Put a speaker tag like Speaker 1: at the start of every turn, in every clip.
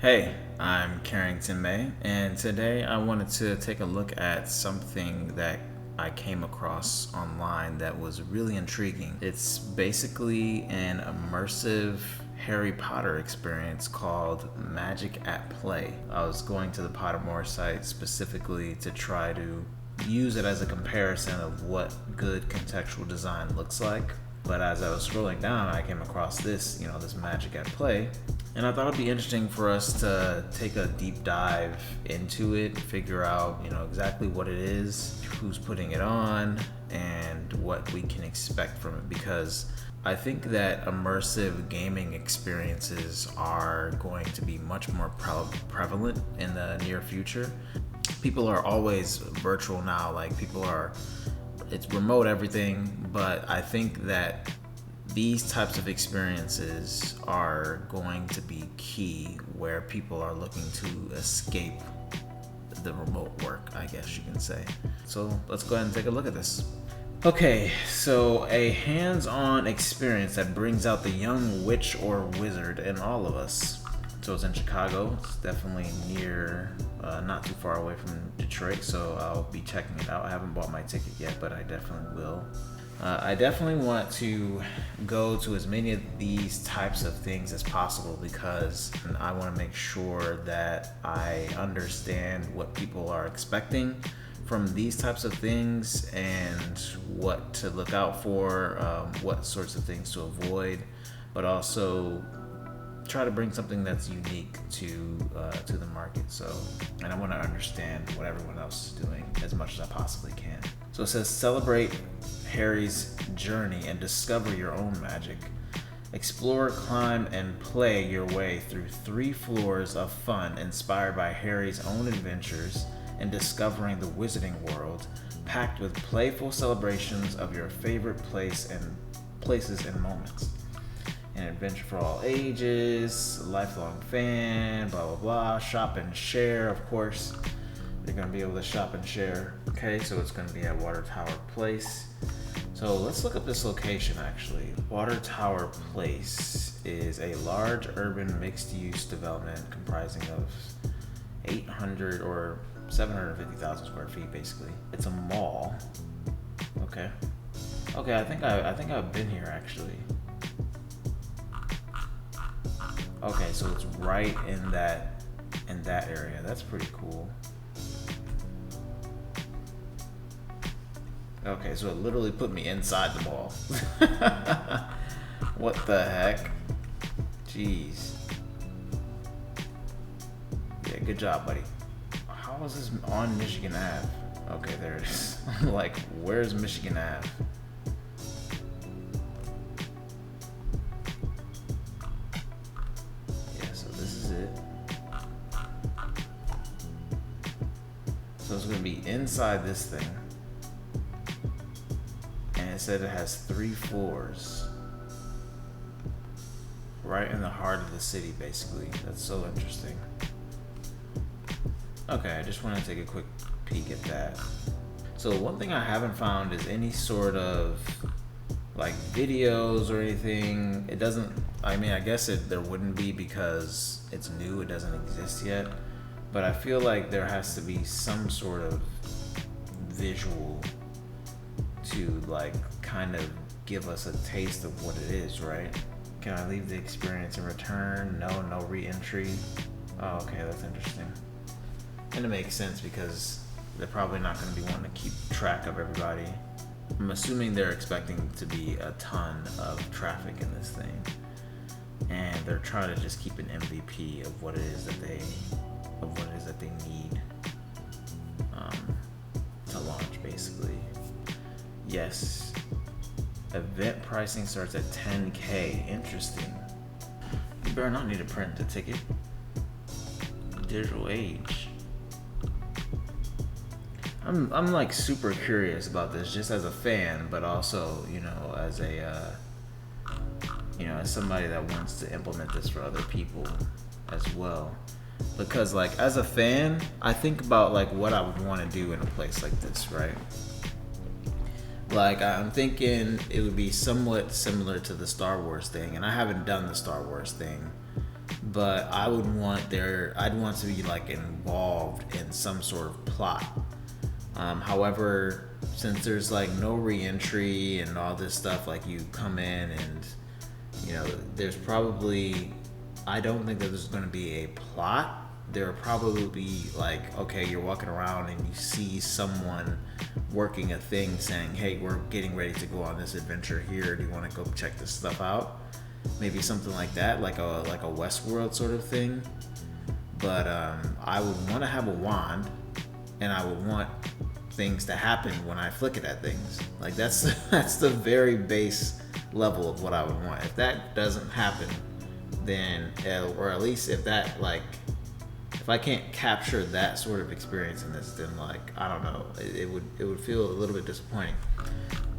Speaker 1: Hey, I'm Carrington May, and today I wanted to take a look at something that I came across online that was really intriguing. It's basically an immersive Harry Potter experience called Magic at Play. I was going to the Pottermore site specifically to try to use it as a comparison of what good contextual design looks like. But as I was scrolling down, I came across this, this Magic at Play. And I thought it'd be interesting for us to take a deep dive into it, figure out, exactly what it is, who's putting it on, and what we can expect from it. Because I think that immersive gaming experiences are going to be much more prevalent in the near future. People are always virtual now, it's remote everything, but I think that these types of experiences are going to be key where people are looking to escape the remote work, I guess you can say. So let's go ahead and take a look at this. Okay, so a hands-on experience that brings out the young witch or wizard in all of us. So it's in Chicago. It's definitely near, not too far away from Detroit, so I'll be checking it out. I haven't bought my ticket yet, but I definitely will. I definitely want to go to as many of these types of things as possible because I want to make sure that I understand what people are expecting from these types of things and what to look out for, what sorts of things to avoid, but also try to bring something that's unique to the market. And I want to understand what everyone else is doing as much as I possibly can. So it says celebrate Harry's journey and discover your own magic. Explore, climb, and play your way through 3 floors of fun inspired by Harry's own adventures and discovering the wizarding world, packed with playful celebrations of your favorite places and moments. An adventure for all ages, a lifelong fan, blah blah blah. Shop and share, of course. You're gonna be able to shop and share. Okay, so it's gonna be at Water Tower Place. So let's look up this location actually. Water Tower Place is a large urban mixed-use development comprising of 800 or 750,000 square feet basically. It's a mall. Okay, I think I've been here actually. Okay, so it's right in that area. That's pretty cool. Okay, so it literally put me inside the mall. What the heck? Jeez. Yeah, good job, buddy. How is this on Michigan Ave? Okay, there it is. Like, where's Michigan Ave? So it's going to be inside this thing. And it said it has 3 floors. Right in the heart of the city, basically. That's so interesting. Okay, I just want to take a quick peek at that. So one thing I haven't found is any sort of videos or anything. It doesn't, I guess there wouldn't be because it's new, it doesn't exist yet. But I feel like there has to be some sort of visual to kind of give us a taste of what it is, right? Can I leave the experience and return? No re-entry. Oh, okay, that's interesting. And it makes sense because they're probably not going to be wanting to keep track of everybody. I'm assuming they're expecting to be a ton of traffic in this thing. And they're trying to just keep an MVP of what it is that they need to launch, basically. Yes. Event pricing starts at $10K. Interesting. You better not need to print the ticket. Digital age. I'm super curious about this just as a fan, but also, as as somebody that wants to implement this for other people as well. Because as a fan, I think about what I would want to do in a place like this, right? I'm thinking it would be somewhat similar to the Star Wars thing, and I haven't done the Star Wars thing, but I'd want to be like involved in some sort of plot. However, since there's like no re-entry and all this stuff, like you come in and there's probably, I don't think that there's going to be a plot. There will probably be like, okay, you're walking around and you see someone working a thing saying, hey, we're getting ready to go on this adventure here. Do you want to go check this stuff out? Maybe something like that, like a Westworld sort of thing. But I would want to have a wand, and I would want things to happen when I flick it at things. Like that's the very base level of what I would want. If that doesn't happen, then or at least if I can't capture that sort of experience in this, then like I don't know, it would feel a little bit disappointing.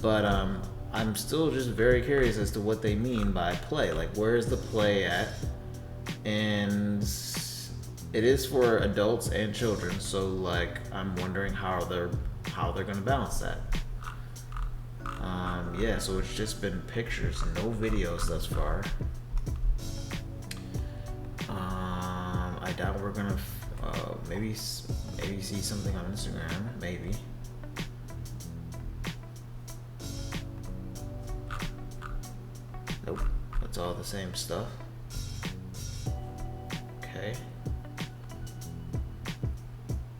Speaker 1: But I'm still just very curious as to what they mean by play. Like, where is the play at? And it is for adults and children, so like I'm wondering how they're gonna balance that. Yeah, so it's just been pictures, no videos thus far. I doubt we're gonna maybe see something on Instagram, maybe. Nope, it's all the same stuff. Okay.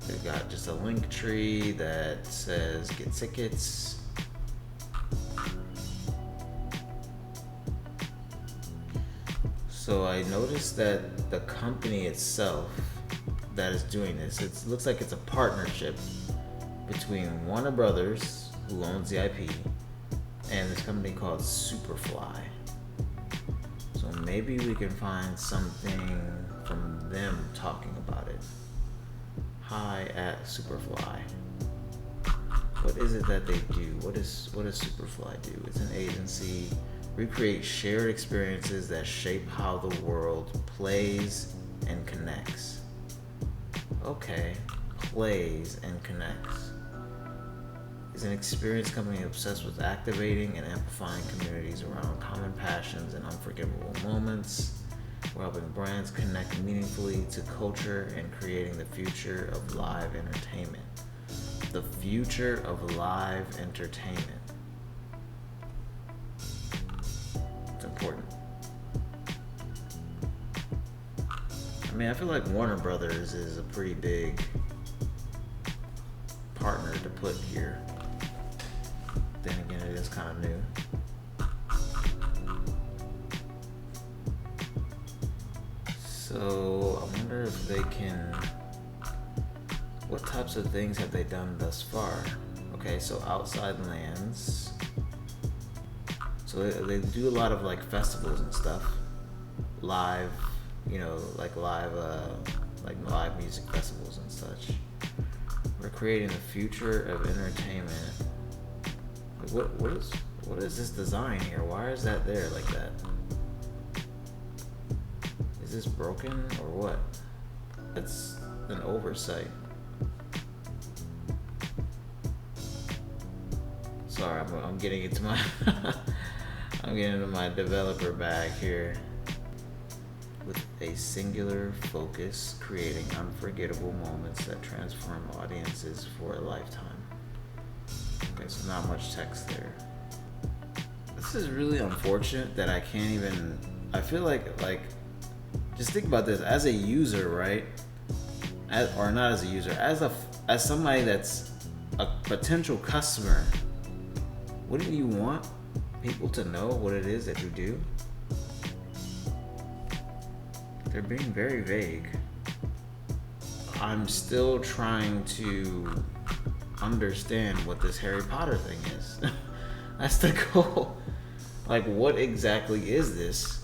Speaker 1: They've got just a link tree that says get tickets. So I noticed that the company itself that is doing this, it looks like it's a partnership between Warner Brothers, who owns the IP, and this company called SuperFly. So maybe we can find something from them talking about it. Hi at SuperFly. What is it that they do? What does SuperFly do? It's an agency. Recreate shared experiences that shape how the world plays and connects. Okay, plays and connects. Is an experience company obsessed with activating and amplifying communities around common passions and unforgettable moments. We're helping brands connect meaningfully to culture and creating the future of live entertainment. The future of live entertainment. It's important. I mean, I feel like Warner Brothers is a pretty big partner to put here. Then again, it is kind of new. So I wonder if they can, what types of things have they done thus far? Okay, so outside lands. So they do a lot of like festivals and stuff. Live, like live music festivals and such. We're creating the future of entertainment. Like what is this design here? Why is that there like that? Is this broken or what? It's an oversight. Sorry, I'm getting into my I'm getting into my developer bag here. With a singular focus, creating unforgettable moments that transform audiences for a lifetime. Okay, so not much text there. This is really unfortunate that I can't even, I feel like just think about this as a user, right? Or not as a user, as somebody that's a potential customer. Wouldn't you want people to know what it is that you do? They're being very vague. I'm still trying to understand what this Harry Potter thing is. That's the goal. Like, what exactly is this?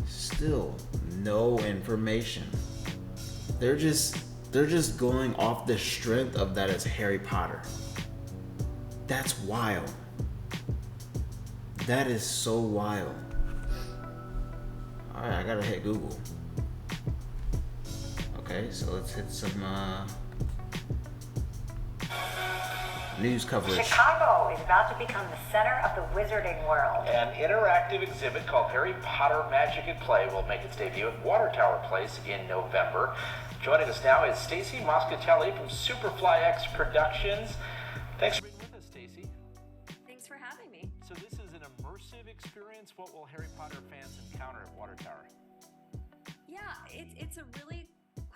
Speaker 1: Still no information. They're just going off the strength of that it's Harry Potter. That's wild. That is so wild. Alright, I gotta hit Google. Okay, so let's hit some news coverage.
Speaker 2: Chicago is about to become the center of the wizarding world.
Speaker 3: An interactive exhibit called Harry Potter Magic at Play will make its debut at Water Tower Place in November. Joining us now is Stacy Moscatelli from SuperFlyX Productions. Thanks for being with us, Stacy.
Speaker 4: Thanks for having me.
Speaker 3: So this is an immersive experience. What will Harry Potter fans encounter at Water Tower?
Speaker 4: Yeah, it's a really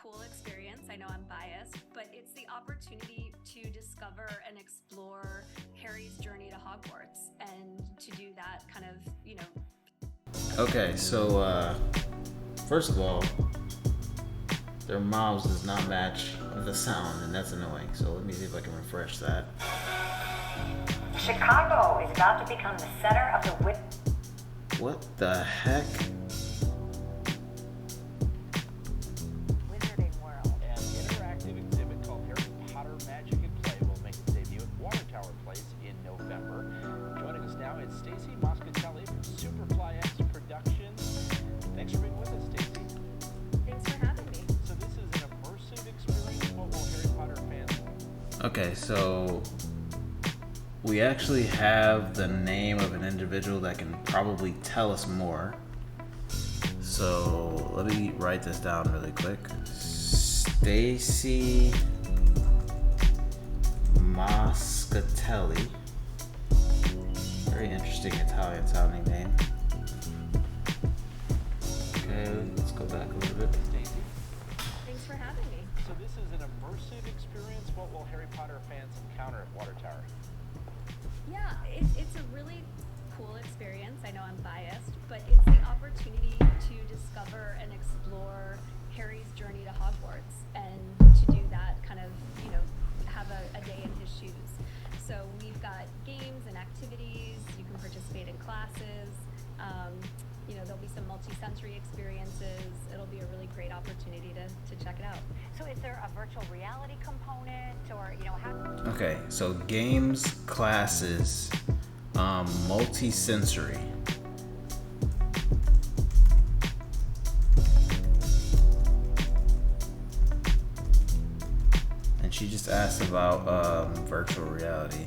Speaker 4: cool experience. I know I'm biased, but it's the opportunity to discover and explore Harry's journey to Hogwarts, and to do that kind of,
Speaker 1: Okay, so first of all, their mouths does not match the sound, and that's annoying. So let me see if I can refresh that.
Speaker 2: Chicago is about to become the center of the
Speaker 1: What the heck?
Speaker 2: wizarding world.
Speaker 3: An interactive exhibit called Harry Potter Magic at Play will make its debut at Water Tower Place in November. Joining us now is Stacy Moscatelli from SuperFlyX Productions. Thanks for being with us, Stacy.
Speaker 4: Thanks for having me.
Speaker 3: So this is an immersive experience. What will Harry Potter fans?
Speaker 1: Okay, so we actually have the name of an individual that can probably tell us more. So let me write this down really quick. Stacy Moscatelli. Very interesting Italian sounding name. Okay, let's go back a little bit.
Speaker 3: Stacy.
Speaker 4: Thanks for having me.
Speaker 3: So this is an immersive experience. What will Harry Potter fans encounter at Water Tower?
Speaker 4: Yeah, it's a really cool experience. I know I'm biased, but it's the opportunity to discover and explore Harry's journey to Hogwarts, and to do that kind of, have a day in his shoes. So we've got games and activities. You can participate in classes. There'll be some multi-sensory experiences. It'll be a really great opportunity to check it out.
Speaker 2: So is there a virtual reality component, or how?
Speaker 1: Okay, so games, classes, multi-sensory. And she just asked about virtual reality.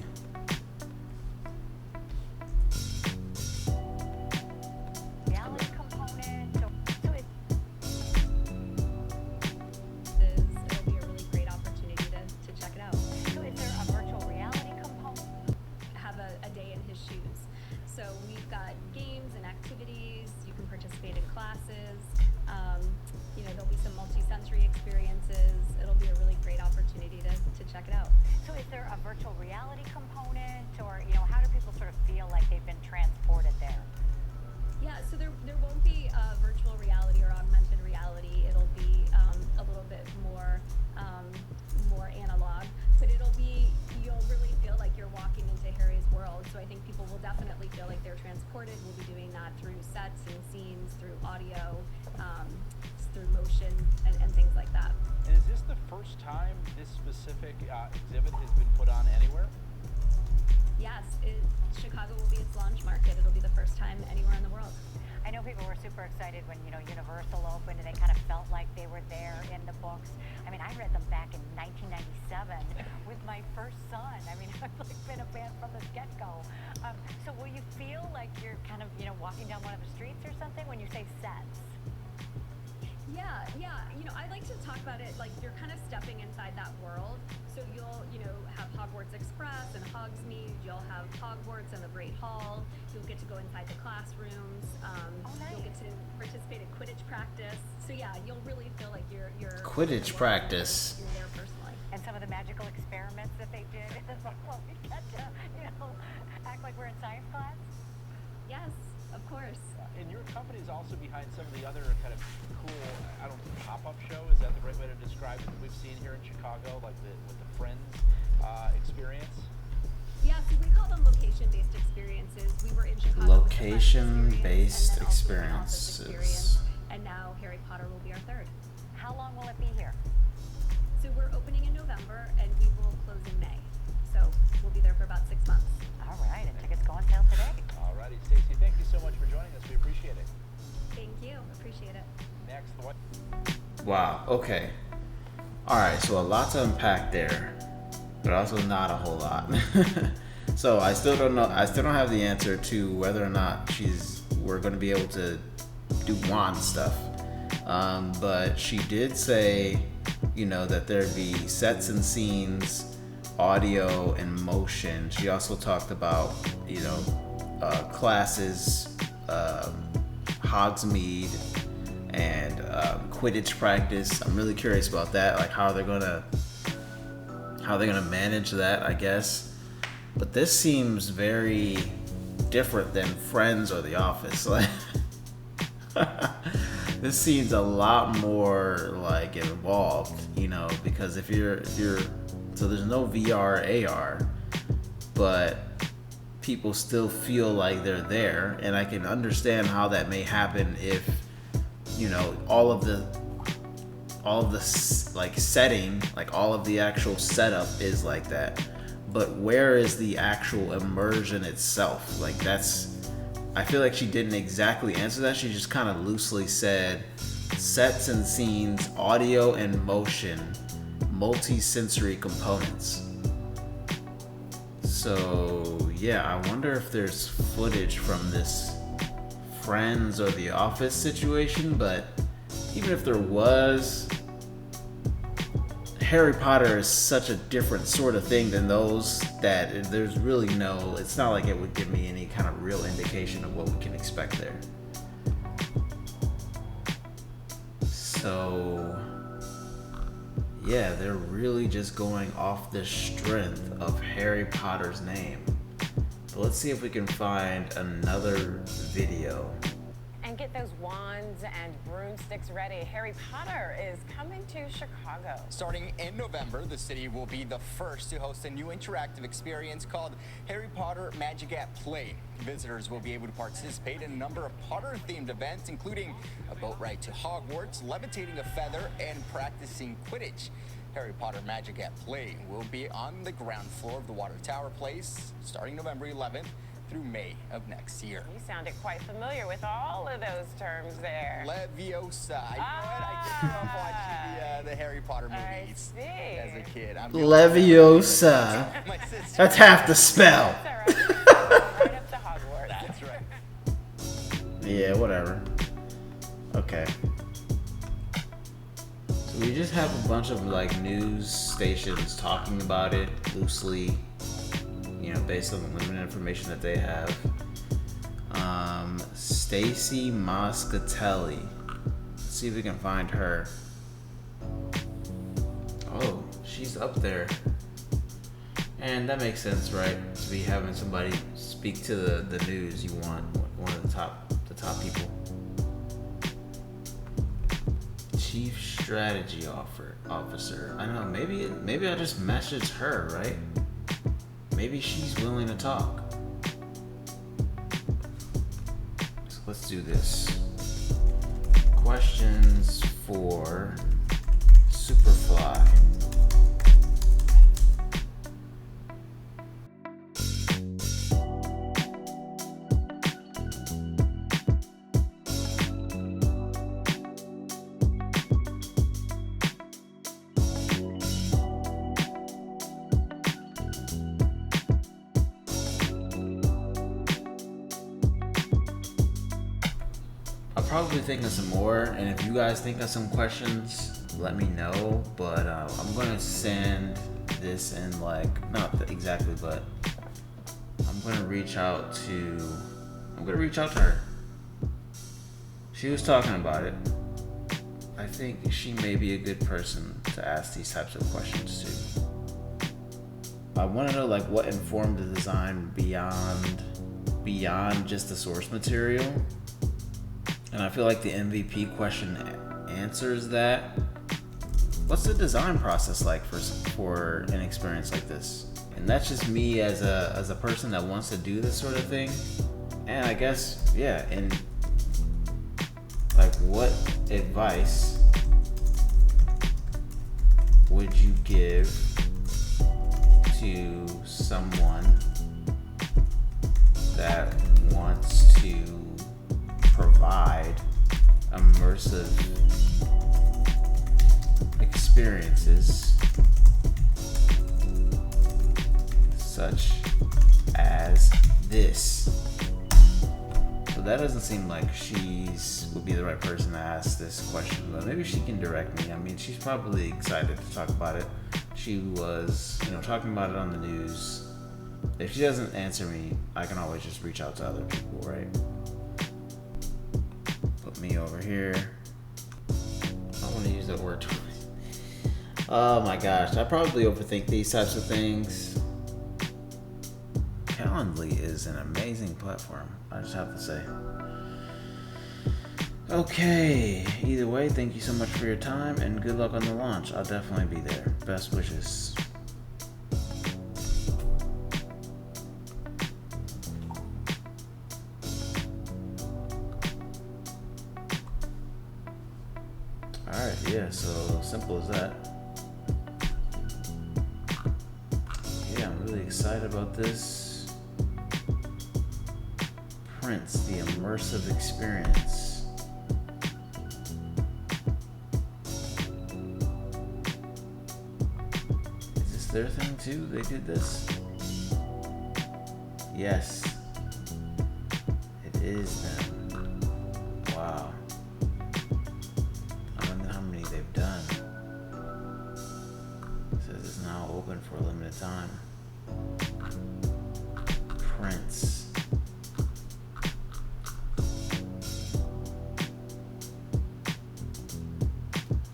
Speaker 2: Reality component. So it,
Speaker 4: It'll be a really great opportunity to check it out.
Speaker 2: so is there a virtual reality component?
Speaker 4: Have a day in his shoes. So we've got games and activities. You can participate in classes. There'll be some multi-sensory experiences. It'll be a really great opportunity to check it out.
Speaker 2: So is there a virtual reality component, or how do people sort of feel like they've been transported there?
Speaker 4: Yeah, so there won't be virtual reality or augmented reality. It'll be a little bit more analog, but you'll really feel like you're walking into Harry's world. So I think people will definitely feel like they're transported. We'll be doing that through sets and scenes, through audio, through motion, and things like that.
Speaker 3: And is this the first time this specific exhibit has been put on anywhere?
Speaker 4: Yes, Chicago will be its launch market. It'll be the first time anywhere in the world.
Speaker 2: I know people were super excited when Universal opened, and they kind of felt like they were there in the books. I mean, I read them back in 1997 with my first son. I mean, I've been a fan from the get-go. So will you feel like you're kind of walking down one of the streets or something when you say sets?
Speaker 4: Yeah. I like to talk about it like you're kind of stepping inside that world. So you'll, have Hogwarts Express and Hogsmeade. You'll have Hogwarts and the Great Hall. You'll get to go inside the classrooms.
Speaker 2: Nice.
Speaker 4: You'll get to participate in Quidditch practice. So yeah, you'll really feel like you're
Speaker 1: Quidditch practice.
Speaker 4: You're there personally.
Speaker 2: And some of the magical experiments that they did. Well, we get to, act like we're in science class.
Speaker 4: Yes, of course.
Speaker 3: And your company is also behind some of the other kind of cool, pop-up show. Is that the right way to describe it that we've seen here in Chicago, like with the Friends experience?
Speaker 4: Yeah, so we call them location-based experiences. We were in Chicago with the Friends
Speaker 1: Location-based
Speaker 4: experience, and then also the Office
Speaker 1: experiences.
Speaker 4: experience, and now Harry Potter will be our third.
Speaker 2: How long will it be here?
Speaker 4: So we're opening in November, and we will close in May. So we'll be there for about 6 months.
Speaker 2: All right, and tickets go on sale today.
Speaker 3: Alrighty, Stacy, thank you so much for joining us. We appreciate it.
Speaker 4: Thank you. Appreciate it.
Speaker 3: Next, what?
Speaker 1: Wow, okay. Alright, so a lot to unpack there. but also not a whole lot. So I still don't know. I still don't have the answer to whether or not we're going to be able to do wand stuff. But she did say, that there'd be sets and scenes, audio and motion. She also talked about, classes, Hogsmeade, and Quidditch practice. I'm really curious about that, like how they're gonna manage that, I guess. But this seems very different than Friends or The Office. Like, this seems a lot more like involved, because if you're so there's no VR AR, but people still feel like they're there, and I can understand how that may happen if all of the like setting, like all of the actual setup is like that. But where is the actual immersion itself? Like, I feel like she didn't exactly answer that. She just kind of loosely said sets and scenes, audio and motion, multi-sensory components. So yeah, I wonder if there's footage from this Friends or The Office situation, but even if there was, Harry Potter is such a different sort of thing than those that there's really it's not like it would give me any kind of real indication of what we can expect there. So yeah, they're really just going off the strength of Harry Potter's name. But let's see if we can find another video.
Speaker 5: And get those wands and broomsticks ready. Harry Potter is coming to Chicago.
Speaker 6: Starting in November, the city will be the first to host a new interactive experience called Harry Potter Magic at Play. Visitors will be able to participate in a number of Potter-themed events, including a boat ride to Hogwarts, levitating a feather, and practicing Quidditch. Harry Potter Magic at Play will be on the ground floor of the Water Tower Place starting November 11th. Through May of next year.
Speaker 5: You sounded quite familiar with all of those terms there.
Speaker 6: Leviosa. I grew up watching the Harry Potter movies as a kid.
Speaker 1: Leviosa. That's half the spell.
Speaker 5: That's all right. Right up to Hogwarts.
Speaker 6: That's right.
Speaker 1: Yeah, whatever. Okay. So we just have a bunch of news stations talking about it loosely, based on the limited information that they have. Stacy Moscatelli. Let's see if we can find her. Oh, she's up there. And that makes sense, right? To be having somebody speak to the news, you want one of the top people. Chief Strategy Officer. I don't know, maybe I just message her, right? Maybe she's willing to talk. So let's do this. Questions for SuperFly. Probably think of some more, and if you guys think of some questions, let me know. But I'm gonna send this in not exactly, but I'm gonna reach out to her. She was talking about it. I think she may be a good person to ask these types of questions to. I want to know what informed the design beyond just the source material. And I feel like the MVP question answers that. What's the design process like for an experience like this? And that's just me as a person that wants to do this sort of thing. And I guess, yeah, and what advice would you give to someone that wants to provide immersive experiences such as this. So that doesn't seem like she's would be the right person to ask this question, but maybe she can direct me. I mean, she's probably excited to talk about it. She was, talking about it on the news. If she doesn't answer me, I can always just reach out to other people, right? Put me over here. I want to use that word twice. Oh my gosh, I probably overthink these types of things. Calendly is an amazing platform, I just have to say. Okay, either way, thank you so much for your time and good luck on the launch. I'll definitely be there. Best wishes. Alright, yeah, so simple as that. Yeah, I'm really excited about this. Prince, the immersive experience. Is this their thing too? They did this? Yes. It is them. Wow. I wonder how many they've done. It says it's now open for a limited time. Prince.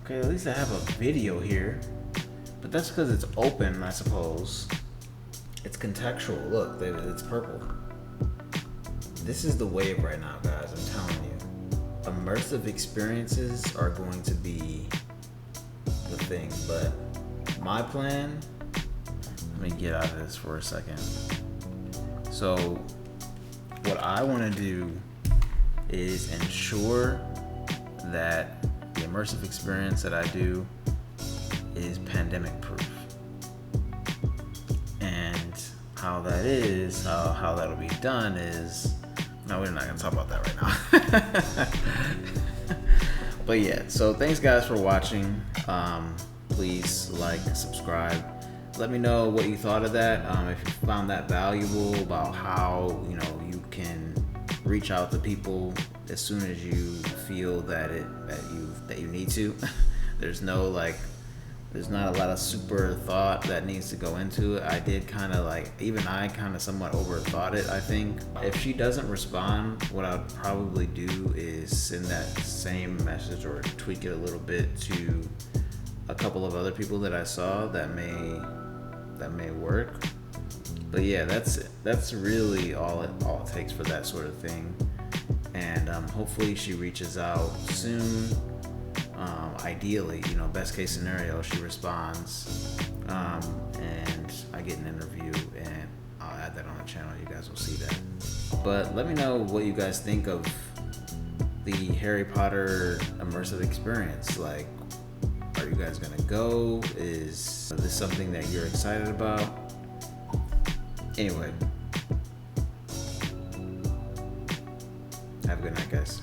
Speaker 1: Okay, at least I have a video here. But that's because it's open, I suppose. It's contextual. Look, it's purple. This is the wave right now, guys. I'm telling you. Immersive experiences are going to be the thing. But my plan... Let me get out of this for a second. So, what I want to do is ensure that the immersive experience that I do is pandemic proof. And how that is, how that'll be done is, no, we're not gonna talk about that right now. But yeah, so thanks guys for watching. Please like, subscribe. Let me know what you thought of that. If you found that valuable, about how you can reach out to people as soon as you feel that you need to. There's not a lot of super thought that needs to go into it. I did kind of somewhat overthought it, I think. If she doesn't respond, what I'd probably do is send that same message or tweak it a little bit to a couple of other people that I saw that may work. But yeah, that's really all it takes for that sort of thing. And hopefully she reaches out soon. Ideally, best case scenario, she responds, and I get an interview, and I'll add that on the channel. You guys will see that. But let me know what you guys think of the Harry Potter immersive experience. Like, are you guys gonna go? Is this something that you're excited about? Anyway, have a good night, guys.